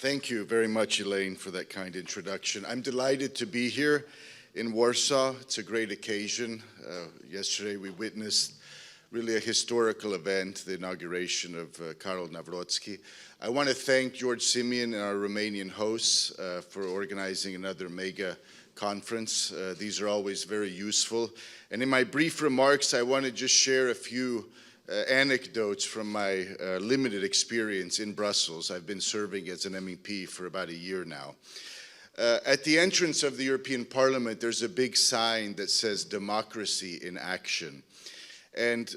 Thank you very much, Elaine, for that kind introduction. I'm delighted to be here in Warsaw. It's a great occasion. Yesterday we witnessed really a historical event, the inauguration of Karola Nawrockog. I want to thank George Simeon and our Romanian hosts for organizing another mega conference. These are always very useful. And in my brief remarks, I want to just share a few anecdotes from my limited experience in Brussels. I've been serving as an MEP for about a year now. At the entrance of the European Parliament, there's a big sign that says democracy in action. And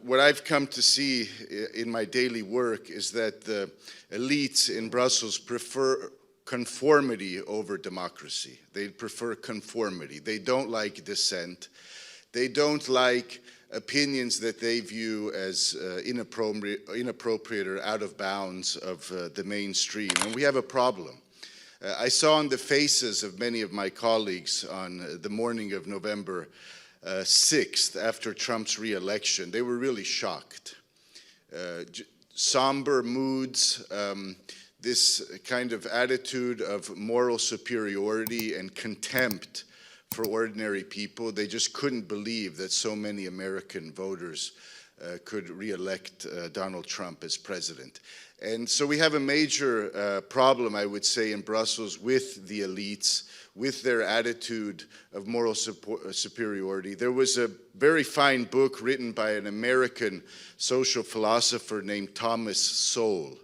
what I've come to see in my daily work is that the elites in Brussels prefer conformity over democracy. They prefer conformity. They don't like dissent. They don't like opinions that they view as inappropriate or out of bounds of the mainstream. And we have a problem. I saw on the faces of many of my colleagues on the morning of November 6th, after Trump's re-election, they were really shocked. Somber moods, this kind of attitude of moral superiority and contempt for ordinary people. They just couldn't believe that so many American voters could re-elect Donald Trump as president. And so we have a major problem, I would say, in Brussels with the elites, with their attitude of moral superiority. There was a very fine book written by an American social philosopher named Thomas Sowell.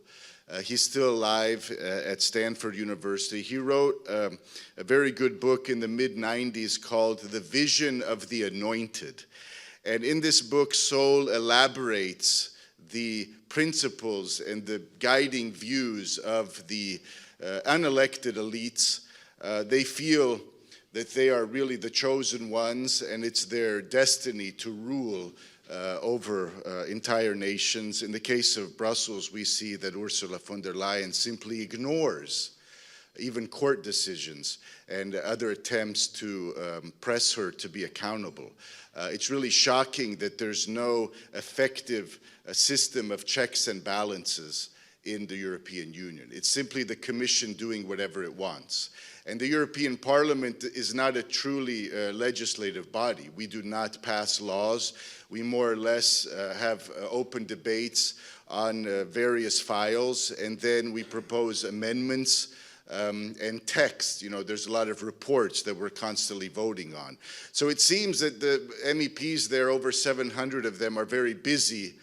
He's still alive at Stanford University. He wrote a very good book in the mid-90s called The Vision of the Anointed. And in this book, Sowell elaborates the principles and the guiding views of the unelected elites. They feel that they are really the chosen ones, and it's their destiny to rule over entire nations. In the case of Brussels, we see that Ursula von der Leyen simply ignores even court decisions and other attempts to press her to be accountable. It's really shocking that there's no effective system of checks and balances in the European Union. It's simply the Commission doing whatever it wants. And the European Parliament is not a truly legislative body. We do not pass laws. We more or less have open debates on various files, and then we propose amendments and text. You know, there's a lot of reports that we're constantly voting on. So it seems that the MEPs there, over 700 of them, are very busy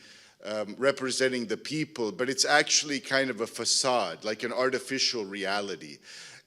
representing the people, but it's actually kind of a facade, like an artificial reality.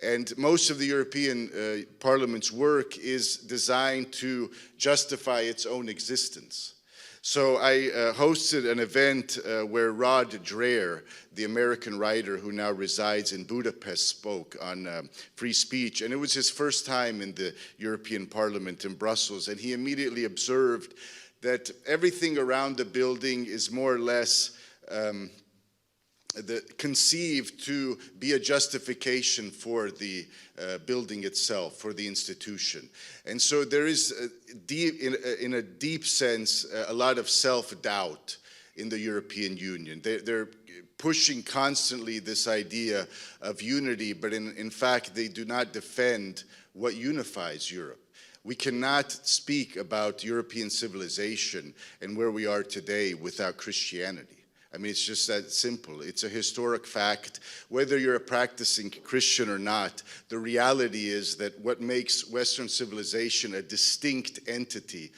And most of the European Parliament's work is designed to justify its own existence. So I hosted an event where Rod Dreher, the American writer who now resides in Budapest, spoke on free speech. And it was his first time in the European Parliament in Brussels. And he immediately observed that everything around the building is more or less conceived to be a justification for the building itself, for the institution. And so there is, in a deep sense, a lot of self-doubt in the European Union. They're pushing constantly this idea of unity, but in fact, they do not defend what unifies Europe. We cannot speak about European civilization and where we are today without Christianity. I mean, it's just that simple. It's a historic fact. Whether you're a practicing Christian or not, the reality is that what makes Western civilization a distinct entity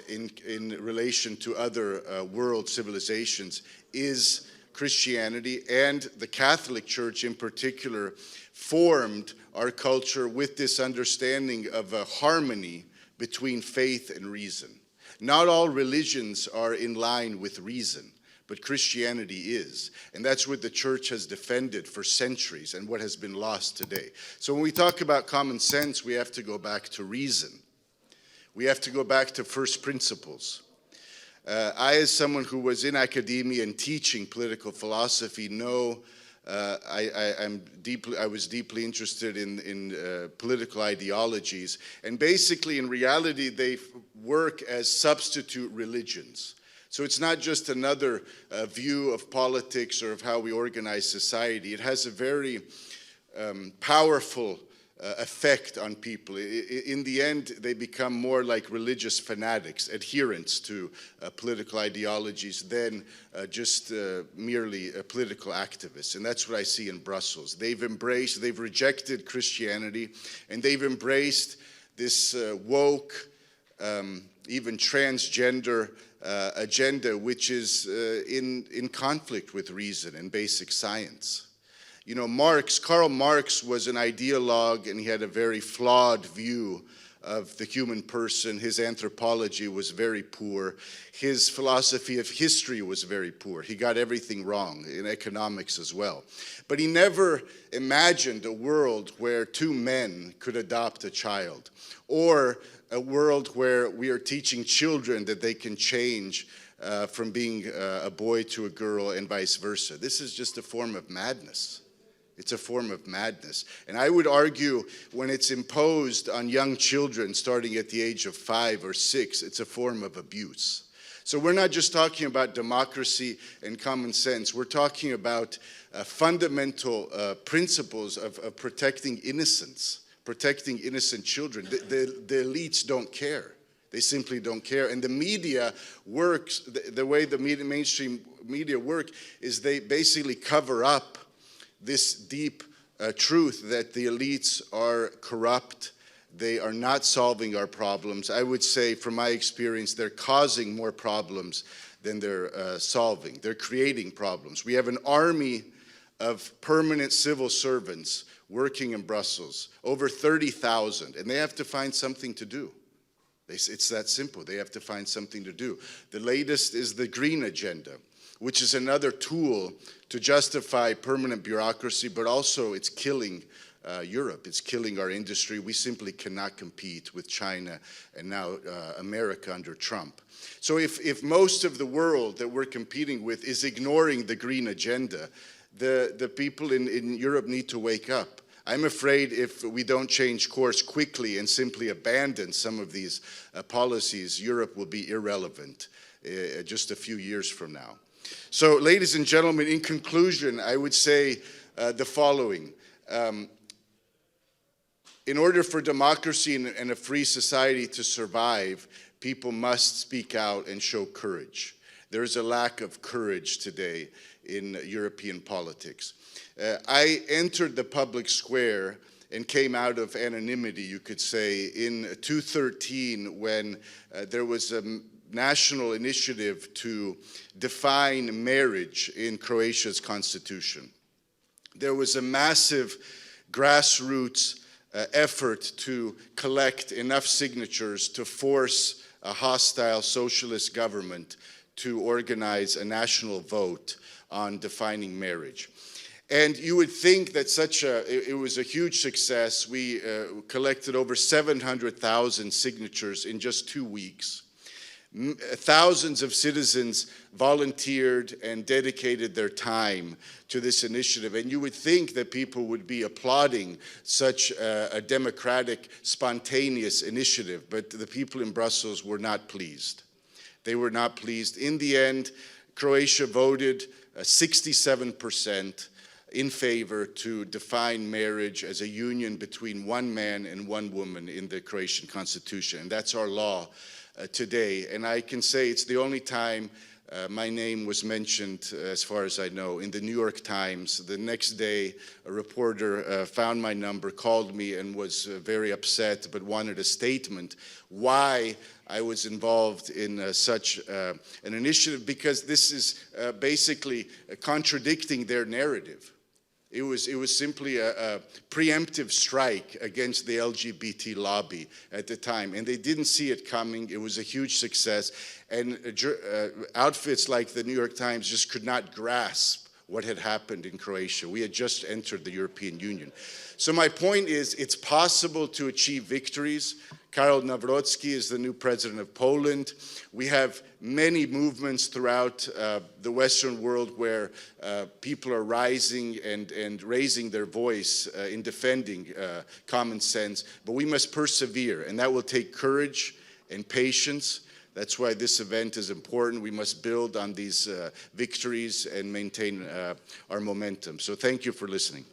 in relation to other world civilizations is Christianity, and the Catholic Church in particular formed our culture with this understanding of a harmony between faith and reason. Not all religions are in line with reason, but Christianity is. And that's what the church has defended for centuries and what has been lost today. So when we talk about common sense, we have to go back to reason. We have to go back to first principles. I, as someone who was in academia and teaching political philosophy, know I was deeply interested in political ideologies. And basically, in reality, they work as substitute religions. So it's not just another view of politics or of how we organize society. It has a very powerful effect on people. In the end, they become more like religious fanatics, adherents to political ideologies than just merely political activists. And that's what I see in Brussels. They've rejected Christianity, and they've embraced this woke, even transgender agenda, which is in conflict with reason and basic science. You know, Karl Marx was an ideologue, and he had a very flawed view of the human person. His anthropology was very poor. His philosophy of history was very poor. He got everything wrong, in economics as well. But he never imagined a world where two men could adopt a child, or a world where we are teaching children that they can change from being a boy to a girl and vice versa. This is just a form of madness. It's a form of madness. And I would argue when it's imposed on young children starting at the age of 5 or 6, it's a form of abuse. So we're not just talking about democracy and common sense. We're talking about fundamental principles of protecting innocence, protecting innocent children. The elites don't care. They simply don't care. And the media works, the way the mainstream media work is they basically cover up this deep truth that the elites are corrupt. They are not solving our problems. I would say, from my experience, they're causing more problems than they're solving. They're creating problems. We have an army of permanent civil servants working in Brussels, over 30,000, and they have to find something to do. It's that simple. They have to find something to do. The latest is the green agenda, which is another tool to justify permanent bureaucracy, but also it's killing Europe. It's killing our industry. We simply cannot compete with China and now America under Trump. So if most of the world that we're competing with is ignoring the green agenda, the people in Europe need to wake up. I'm afraid if we don't change course quickly and simply abandon some of these policies, Europe will be irrelevant just a few years from now. So, ladies and gentlemen, in conclusion, I would say the following. In order for democracy and a free society to survive, people must speak out and show courage. There is a lack of courage today in European politics. I entered the public square and came out of anonymity, you could say, in 2013 when there was a national initiative to define marriage in Croatia's constitution. There was a massive grassroots effort to collect enough signatures to force a hostile socialist government to organize a national vote on defining marriage. And you would think that it was a huge success. We collected over 700,000 signatures in just 2 weeks. Thousands of citizens volunteered and dedicated their time to this initiative. And you would think that people would be applauding such a democratic, spontaneous initiative. But the people in Brussels were not pleased. They were not pleased. In the end, Croatia voted 67% in favor to define marriage as a union between one man and one woman in the Croatian constitution. And that's our law today. And I can say it's the only time my name was mentioned, as far as I know, in the New York Times. The next day, a reporter found my number, called me, and was very upset, but wanted a statement why I was involved in such an initiative, because this is basically contradicting their narrative. It was simply a preemptive strike against the LGBT lobby at the time, and they didn't see it coming. It was a huge success, and outfits like the New York Times just could not grasp what had happened in Croatia. We had just entered the European Union. So my point is, it's possible to achieve victories. Karola Nawrockog is the new president of Poland. We have many movements throughout the Western world where people are rising and raising their voice in defending common sense. But we must persevere, and that will take courage and patience. That's why this event is important. We must build on these victories and maintain our momentum. So thank you for listening.